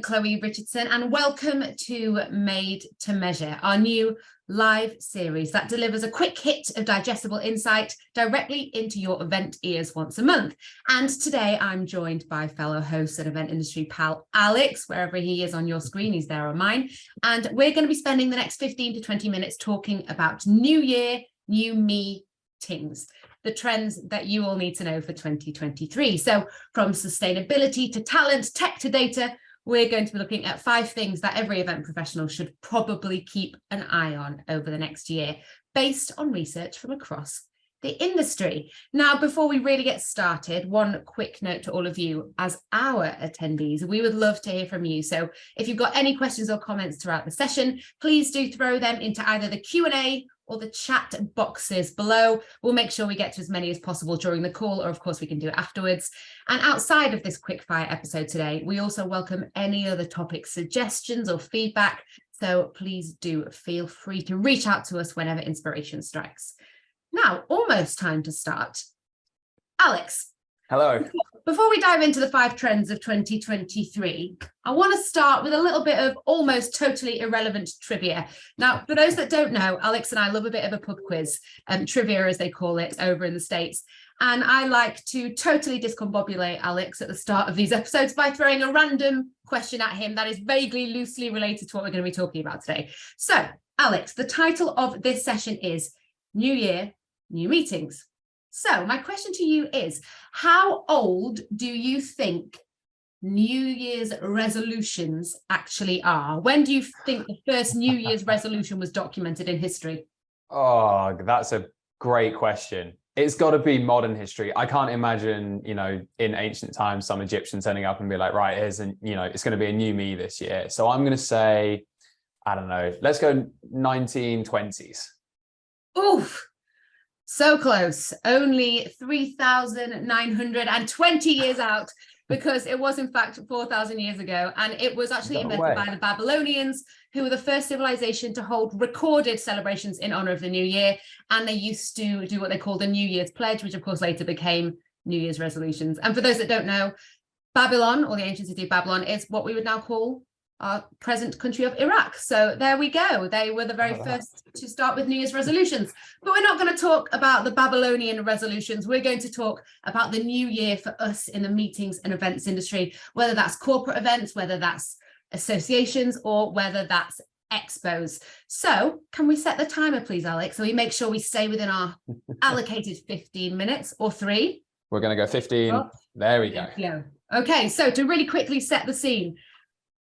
Chloe Richardson, and welcome to Made to Measure, our new live series that delivers a quick hit of digestible insight directly into your event ears once a month. And today I'm joined by fellow host and event industry pal Alex, wherever he is on your screen, he's there on mine. And we're going to be spending the next 15 to 20 minutes talking about New Year, New Me things, the trends that you all need to know for 2023. So from sustainability to talent, tech to data, we're going to be looking at 5 things that every event professional should probably keep an eye on over the next year, based on research from across the industry. Now, before we really get started, one quick note to all of you as our attendees. We would love to hear from you. So if you've got any questions or comments throughout the session, please do throw them into either the Q&A or the chat boxes below. We'll make sure we get to as many as possible during the call, or of course we can do it afterwards. And outside of this quickfire episode today, we also welcome any other topic suggestions or feedback. So please do feel free to reach out to us whenever inspiration strikes. Now, almost time to start. Alex. Hello. Before we dive into the 5 trends of 2023, I want to start with a little bit of almost totally irrelevant trivia. Now, for those that don't know, Alex and I love a bit of a pub quiz, trivia as they call it over in the States. And I like to totally discombobulate Alex at the start of these episodes by throwing a random question at him that is vaguely, loosely related to what we're going to be talking about today. So, Alex, the title of this session is New Year, New Meetings. So my question to you is, how old do you think New Year's resolutions actually are? When do you think the first New Year's resolution was documented in history? Oh, that's a great question. It's got to be modern history. I can't imagine, in ancient times, some Egyptian turning up and be like, right, here's, it's going to be a new me this year. So I'm going to say, I don't know, let's go 1920s. Oof. So close, only 3,920 years out, because it was in fact 4,000 years ago, and it was actually invented by the Babylonians, who were the first civilization to hold recorded celebrations in honor of the new year. And they used to do what they called a New Year's pledge, which of course later became New Year's resolutions. And for those that don't know, Babylon, or the ancient city of Babylon, is what we would now call our present country of Iraq. So there we go. They were the very first to start with New Year's resolutions. But we're not going to talk about the Babylonian resolutions. We're going to talk about the new year for us in the meetings and events industry, whether that's corporate events, whether that's associations, or whether that's expos. So can we set the timer, please, Alex? So we make sure we stay within our allocated 15 minutes or 3. We're going to go 15. Oh, there we go. Yeah. Okay. So to really quickly set the scene,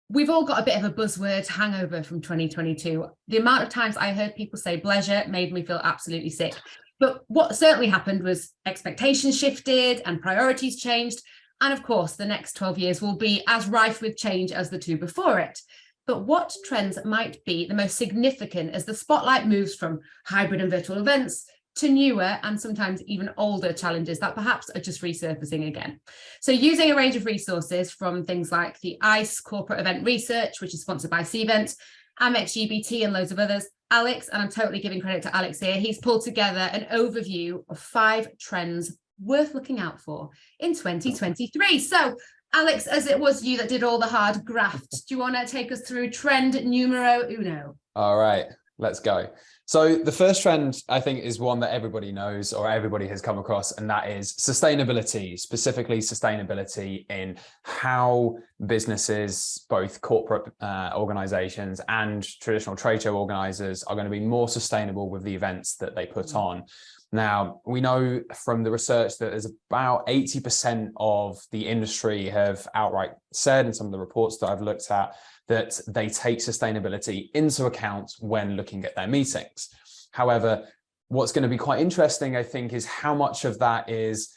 we've all got a bit of a buzzword hangover from 2022. The amount of times I heard people say bleisure made me feel absolutely sick. But what certainly happened was expectations shifted and priorities changed. And of course, the next 12 years will be as rife with change as the 2 before it. But what trends might be the most significant as the spotlight moves from hybrid and virtual events to newer and sometimes even older challenges that perhaps are just resurfacing again? So using a range of resources from things like the ICE Corporate Event Research, which is sponsored by Cvent, Amex GBT and loads of others, Alex, and I'm totally giving credit to Alex here, he's pulled together an overview of 5 trends worth looking out for in 2023. So Alex, as it was you that did all the hard graft, do you want to take us through trend numero uno? All right, let's go. So the first trend, I think, is one that everybody knows or everybody has come across, and that is sustainability, specifically sustainability in how businesses, both corporate organizations and traditional trade show organizers, are going to be more sustainable with the events that they put on. Now, we know from the research that there's about 80% of the industry have outright said, in some of the reports that I've looked at, that they take sustainability into account when looking at their meetings. However, what's going to be quite interesting, I think, is how much of that is,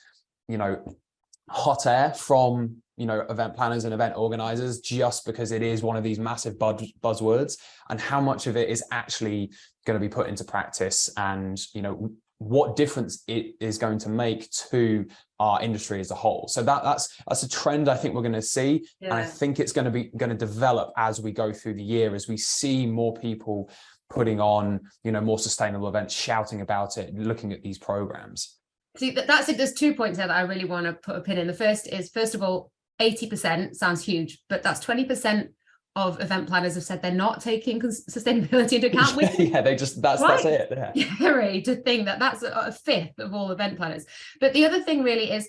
hot air from, event planners and event organizers, just because it is one of these massive buzzwords, and how much of it is actually going to be put into practice, and, what difference it is going to make to our industry as a whole. So that's a trend I think we're going to see. Yeah. And I think it's going to develop as we go through the year, as we see more people putting on, more sustainable events, shouting about it, looking at these programs. See, that's it. There's 2 points there that I really want to put a pin in. The first is, first of all, 80% sounds huge, but that's 20% of event planners have said they're not taking sustainability into account. Yeah, they just, that's it. Yeah. Scary to think that that's a fifth of all event planners. But the other thing really is,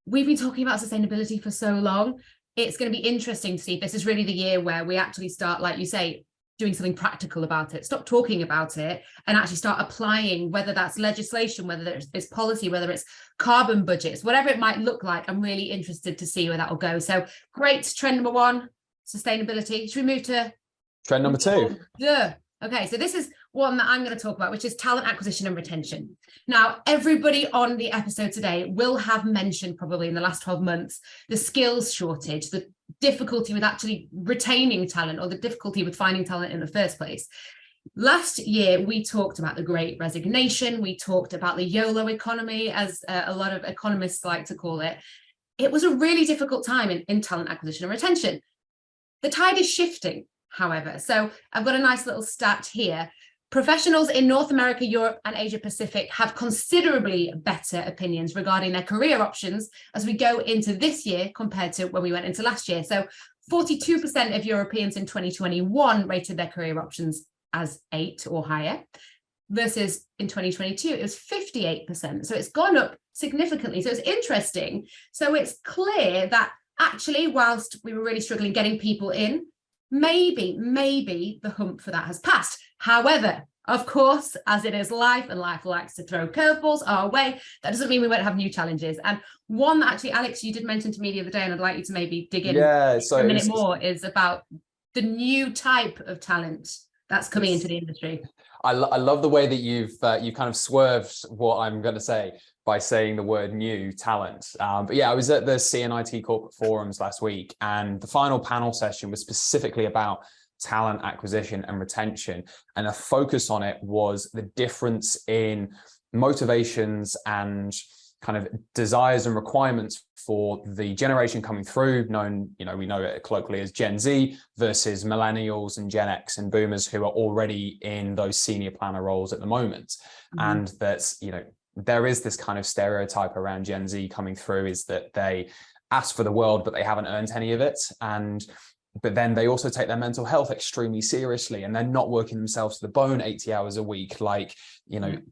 we've been talking about sustainability for so long. It's going to be interesting to see if this is really the year where we actually start, like you say, doing something practical about it, stop talking about it and actually start applying, whether that's legislation, whether it's policy, whether it's carbon budgets, whatever it might look like. I'm really interested to see where that will go. So great. Trend number one, sustainability. Should we move to trend number two? Yeah. Okay, so this is one that I'm going to talk about, which is talent acquisition and retention. Now, everybody on the episode today will have mentioned probably in the last 12 months, the skills shortage, the difficulty with actually retaining talent or the difficulty with finding talent in the first place. Last year, we talked about the Great Resignation. We talked about the YOLO economy, as a lot of economists like to call it. It was a really difficult time in talent acquisition and retention. The tide is shifting, however. So I've got a nice little stat here. Professionals in North America, Europe, and Asia Pacific have considerably better opinions regarding their career options as we go into this year compared to when we went into last year. So 42% of Europeans in 2021 rated their career options as 8 or higher, versus in 2022, it was 58%. So it's gone up significantly. So it's interesting. So it's clear that actually, whilst we were really struggling getting people in, maybe the hump for that has passed. However, of course, as it is life, and life likes to throw curveballs our way, that doesn't mean we won't have new challenges. And one that actually, Alex, you did mention to me the other day, and I'd like you to maybe dig in a minute more, is about the new type of talent that's coming into the industry. I love the way that you've kind of swerved what I'm going to say by saying the word new talent. But yeah, I was at the CNIT Corporate Forums last week, and the final panel session was specifically about talent acquisition and retention. And a focus on it was the difference in motivations and kind of desires and requirements for the generation coming through, known, we know it colloquially as Gen Z, versus millennials and Gen X and boomers who are already in those senior planner roles at the moment. Mm-hmm. And that's, there is this kind of stereotype around Gen Z coming through, is that they ask for the world, but they haven't earned any of it. But then they also take their mental health extremely seriously, and they're not working themselves to the bone 80 hours a week, like,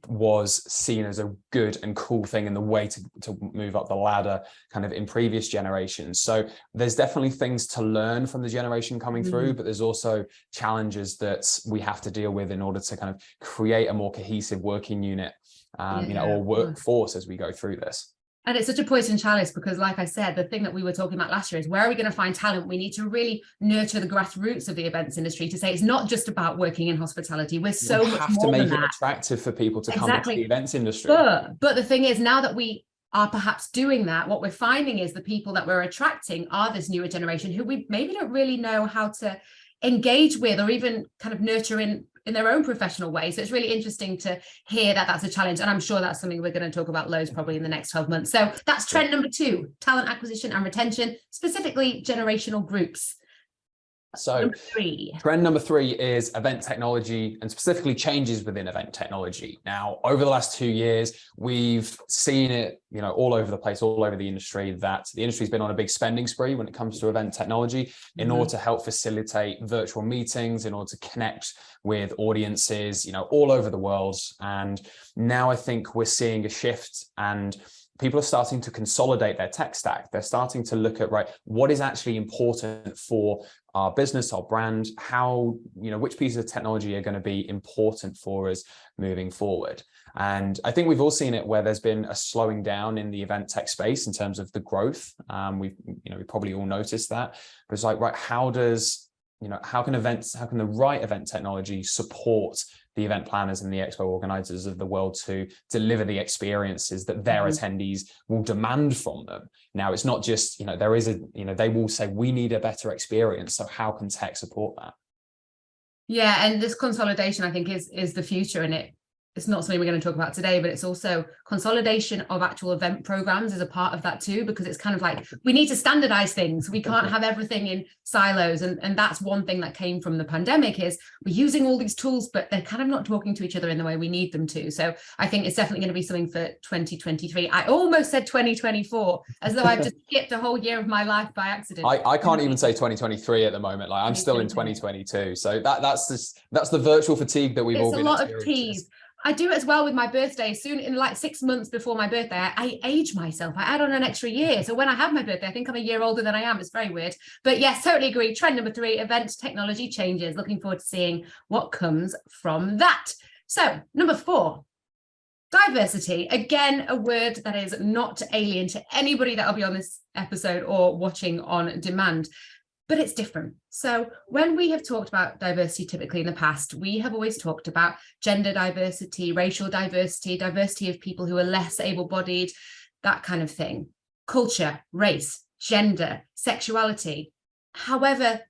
was seen as a good and cool thing in the way to move up the ladder kind of in previous generations. So there's definitely things to learn from the generation coming through, but there's also challenges that we have to deal with in order to kind of create a more cohesive working unit, or workforce as we go through this. And it's such a poison chalice, because like I said, the thing that we were talking about last year is, where are we going to find talent? We need to really nurture the grassroots of the events industry to say it's not just about working in hospitality. We're so much more than that. We have to make it attractive for people to come into the events industry. But the thing is, now that we are perhaps doing that, what we're finding is the people that we're attracting are this newer generation who we maybe don't really know how to engage with or even kind of nurture in their own professional way. So it's really interesting to hear that that's a challenge. And I'm sure that's something we're going to talk about loads probably in the next 12 months. So that's trend number 2, talent acquisition and retention, specifically generational groups. So trend number 3 is event technology, and specifically changes within event technology. Now, over the last 2 years, we've seen it, all over the place, all over the industry, that the industry's been on a big spending spree when it comes to event technology in order to help facilitate virtual meetings, in order to connect with audiences, all over the world. And now I think we're seeing a shift, and people are starting to consolidate their tech stack. They're starting to look at, what is actually important for our business, our brand, how, which pieces of technology are going to be important for us moving forward. And I think we've all seen it where there's been a slowing down in the event tech space in terms of the growth. We probably all noticed that, but it's like, how can the right event technology support the event planners and the expo organizers of the world to deliver the experiences that their attendees will demand from them? Now, it's not just, they will say, we need a better experience. So how can tech support that? Yeah. And this consolidation, I think, is the future, and it's not something we're going to talk about today, but it's also consolidation of actual event programs is a part of that too, because it's kind of like we need to standardize things. We can't have everything in silos. And that's one thing that came from the pandemic is we're using all these tools, but they're kind of not talking to each other in the way we need them to. So I think it's definitely going to be something for 2023. I almost said 2024, as though I've just skipped a whole year of my life by accident. I can't even say 2023 at the moment. Like I'm still in 2022. So that's the virtual fatigue that we've all been experiencing. It's a lot of tease. I do it as well with my birthday. Soon, in like 6 months before my birthday, I age myself. I add on an extra year. So when I have my birthday, I think I'm a year older than I am. It's very weird. But yes, totally agree. Trend number 3, event technology changes. Looking forward to seeing what comes from that. So number 4, diversity. Again, a word that is not alien to anybody that'll be on this episode or watching on demand. But it's different. So when we have talked about diversity typically in the past, we have always talked about gender diversity, racial diversity, diversity of people who are less able-bodied, that kind of thing. Culture, race, gender, sexuality. However,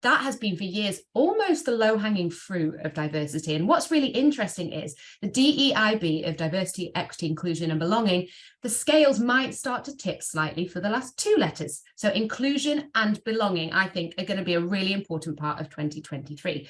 that has been for years almost the low-hanging fruit of diversity. And what's really interesting is the DEIB of diversity, equity, inclusion and belonging, the scales might start to tip slightly for the last 2 letters. So inclusion and belonging, I think, are going to be a really important part of 2023.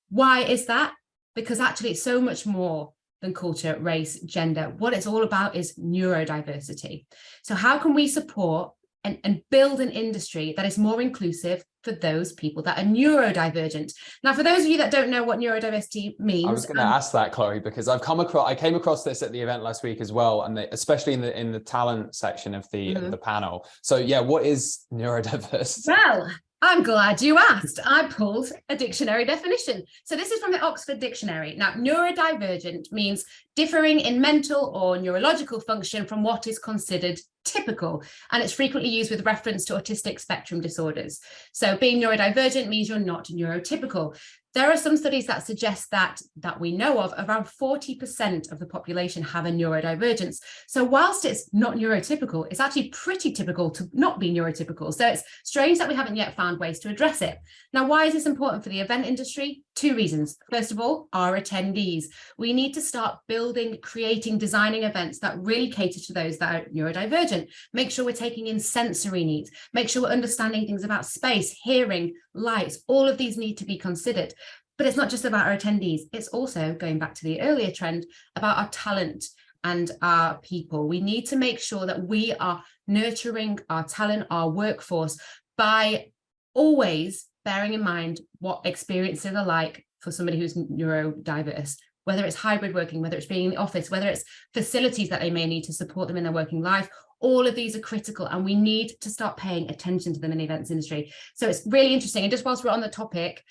Why is that? Because actually it's so much more than culture, race, gender. What it's all about is neurodiversity. So how can we support and build an industry that is more inclusive for those people that are neurodivergent? Now, for those of you that don't know what neurodiversity means, I was going to ask that, Chloe, because I came across this at the event last week as well, and especially in the talent section of the panel. So yeah, what is neurodiversity? Well, I'm glad you asked. I pulled a dictionary definition. So this is from the Oxford Dictionary. Now, neurodivergent means differing in mental or neurological function from what is considered typical, and it's frequently used with reference to autistic spectrum disorders. So being neurodivergent means you're not neurotypical. There are some studies that suggest that we know of, around 40% of the population have a neurodivergence. So whilst it's not neurotypical, it's actually pretty typical to not be neurotypical. So it's strange that we haven't yet found ways to address it. Now, why is this important for the event industry? 2 reasons. First of all, our attendees. We need to start building, creating, designing events that really cater to those that are neurodivergent. Make sure we're taking in sensory needs. Make sure we're understanding things about space, hearing, lights. All of these need to be considered. But it's not just about our attendees. It's also, going back to the earlier trend, about our talent and our people. We need to make sure that we are nurturing our talent, our workforce, by always bearing in mind what experiences are like for somebody who's neurodiverse, whether it's hybrid working, whether it's being in the office, whether it's facilities that they may need to support them in their working life. All of these are critical, and we need to start paying attention to them in the events industry. So it's really interesting. And just whilst we're on the topic,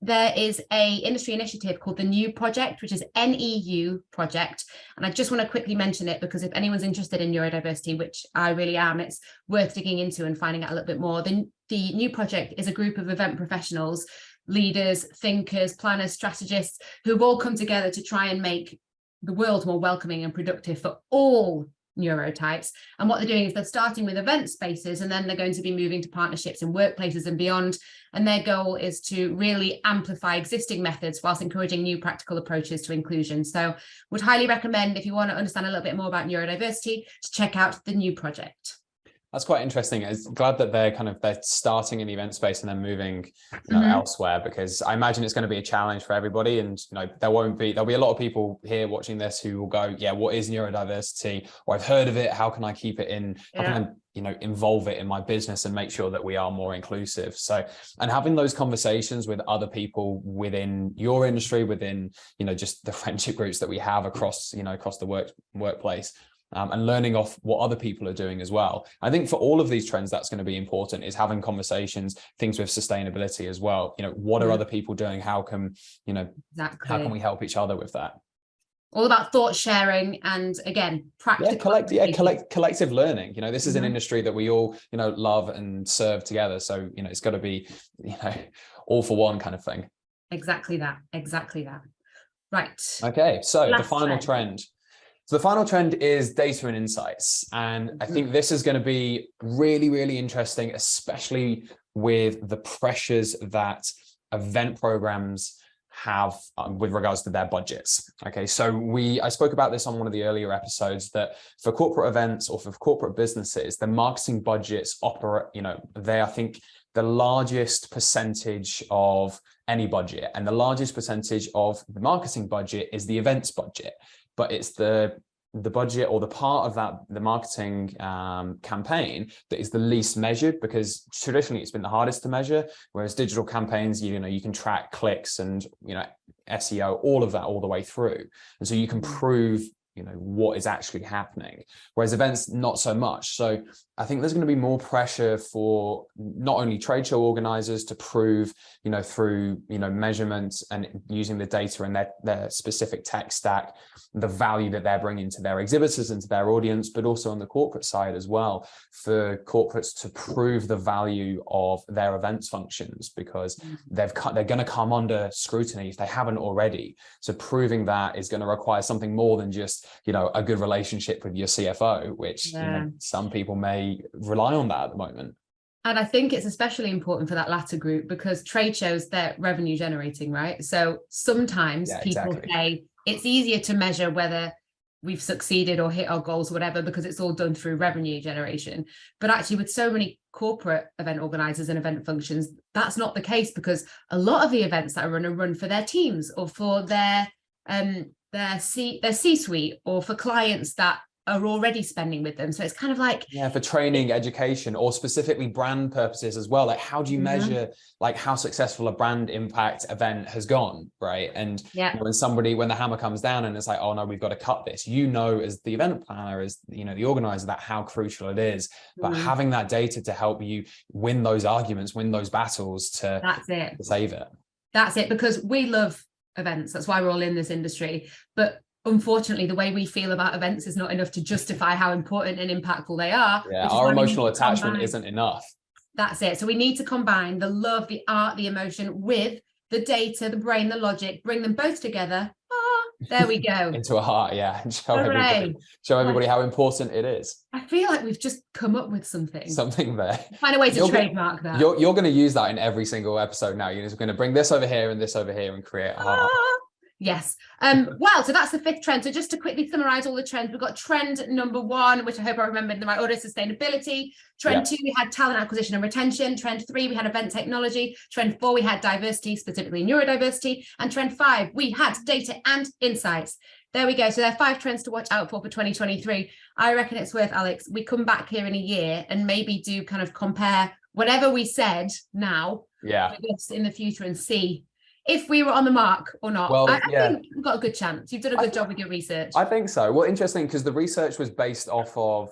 there is a industry initiative called the NEU Project, which is NEU Project. And I just want to quickly mention it because if anyone's interested in neurodiversity, which I really am, it's worth digging into and finding out a little bit more. The NEU Project is a group of event professionals, leaders, thinkers, planners, strategists, who've all come together to try and make the world more welcoming and productive for all neurotypes. And what they're doing is they're starting with event spaces, and then they're going to be moving to partnerships in workplaces and beyond. And their goal is to really amplify existing methods whilst encouraging new practical approaches to inclusion. So would highly recommend, if you want to understand a little bit more about neurodiversity, to check out the NEU Project. That's quite interesting. I'm glad that they're starting in the event space and then moving elsewhere, because I imagine it's going to be a challenge for everybody. And there'll be a lot of people here watching this who will go, yeah, what is neurodiversity? Or I've heard of it. How can I keep it in? How can I involve it in my business and make sure that we are more inclusive? So, and having those conversations with other people within your industry, within just the friendship groups that we have across the workplace. And learning off what other people are doing as well. I think for all of these trends, that's going to be important, is having conversations, things with sustainability as well. What are other people doing? How can, how can we help each other with that? All about thought sharing and, again, practical. Collective learning. This is an industry that we all, love and serve together. So, it's got to be, all for one kind of thing. Exactly that. Right. Okay. So the final trend. So the final trend is data and insights. And I think this is going to be really, really interesting, especially with the pressures that event programs have with regards to their budgets. Okay, so I spoke about this on one of the earlier episodes, that for corporate events or for corporate businesses, the marketing budgets operate, they, I think, the largest percentage of any budget, and the largest percentage of the marketing budget is the events budget, but it's the budget or the part of that, the marketing campaign, that is the least measured, because traditionally it's been the hardest to measure, whereas digital campaigns, you can track clicks and SEO, all of that, all the way through, and so you can prove what is actually happening, whereas events, not so much. So I think there's going to be more pressure for not only trade show organizers to prove, through, measurements and using the data and their specific tech stack, the value that they're bringing to their exhibitors and to their audience, but also on the corporate side as well, for corporates to prove the value of their events functions, because they're going to come under scrutiny if they haven't already. So proving that is going to require something more than just a good relationship with your CFO, which some people may rely on that at the moment. And I think it's especially important for that latter group, because trade shows, they're revenue generating, right? So sometimes people say it's easier to measure whether we've succeeded or hit our goals, whatever, because it's all done through revenue generation. But actually, with so many corporate event organizers and event functions, that's not the case, because a lot of the events that are run for their teams or for their C-suite, or for clients that are already spending with them. So it's kind of like, for training, education, or specifically brand purposes as well. Like, how do you measure like how successful a brand impact event has gone, right? And when the hammer comes down and it's like, oh no, we've got to cut this, as the event planner, as the organizer, that how crucial it is. But having that data to help you win those arguments, win those battles, to save it. That's it, because we love events. That's why we're all in this industry. But unfortunately, the way we feel about events is not enough to justify how important and impactful they are. Our emotional attachment isn't enough. That's it. So we need to combine the love, the art, the emotion with the data, the brain, the logic, bring them both together. There we go. Into a heart, and show everybody how important it is. I feel like we've just come up with something there. Find a way to trademark that. You're going to use that in every single episode now. You're just going to bring this over here and this over here and create a heart. Yes. Well, so that's the fifth trend. So just to quickly summarize all the trends, we've got trend number 1, which I hope I remembered in the right order, sustainability. Trend 2, we had talent acquisition and retention. Trend 3, we had event technology. Trend 4, we had diversity, specifically neurodiversity. And trend 5, we had data and insights. There we go. So there are 5 trends to watch out for 2023. I reckon it's worth, Alex, we come back here in a year and maybe do kind of compare whatever we said now with this in the future and see if we were on the mark or not. Well, I think we've got a good chance. You've done a good job with your research. I think so. Well, interesting, because the research was based off of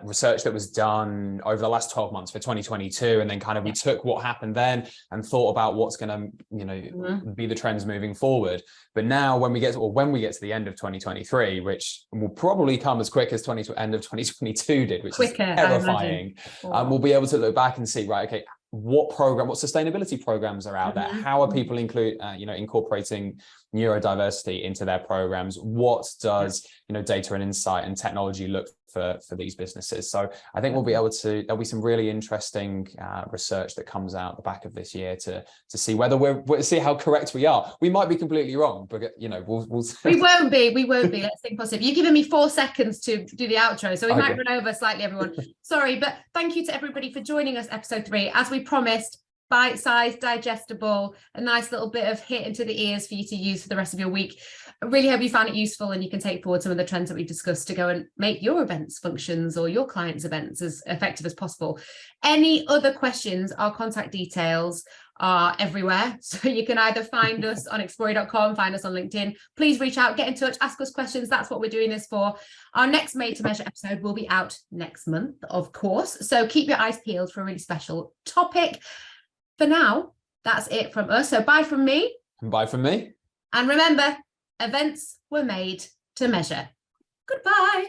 research that was done over the last 12 months for 2022, and then kind of we took what happened then and thought about what's going to be the trends moving forward. But now when we get to the end of 2023, which will probably come as quick as end of 2022 did, which is terrifying, we'll be able to look back and see, right, okay, what sustainability programs are out there? How are people incorporating neurodiversity into their programs? What does data and insight and technology look for these businesses? So I think there'll be some really interesting research that comes out the back of this year to see whether we'll see how correct we are. We might be completely wrong, but we'll we won't be. Let's think positive. You've given me 4 seconds to do the outro, so we might run over slightly, everyone. Sorry, but thank you to everybody for joining us, episode 3. As we promised, bite-sized, digestible, a nice little bit of hit into the ears for you to use for the rest of your week. I really hope you found it useful and you can take forward some of the trends that we've discussed to go and make your events functions or your clients' events as effective as possible. Any other questions, our contact details are everywhere. So you can either find us on explory.com, find us on LinkedIn. Please reach out, get in touch, ask us questions. That's what we're doing this for. Our next Made to Measure episode will be out next month, of course. So keep your eyes peeled for a really special topic. For now, that's it from us. So bye from me. Bye from me. And remember, events were made to measure. Goodbye.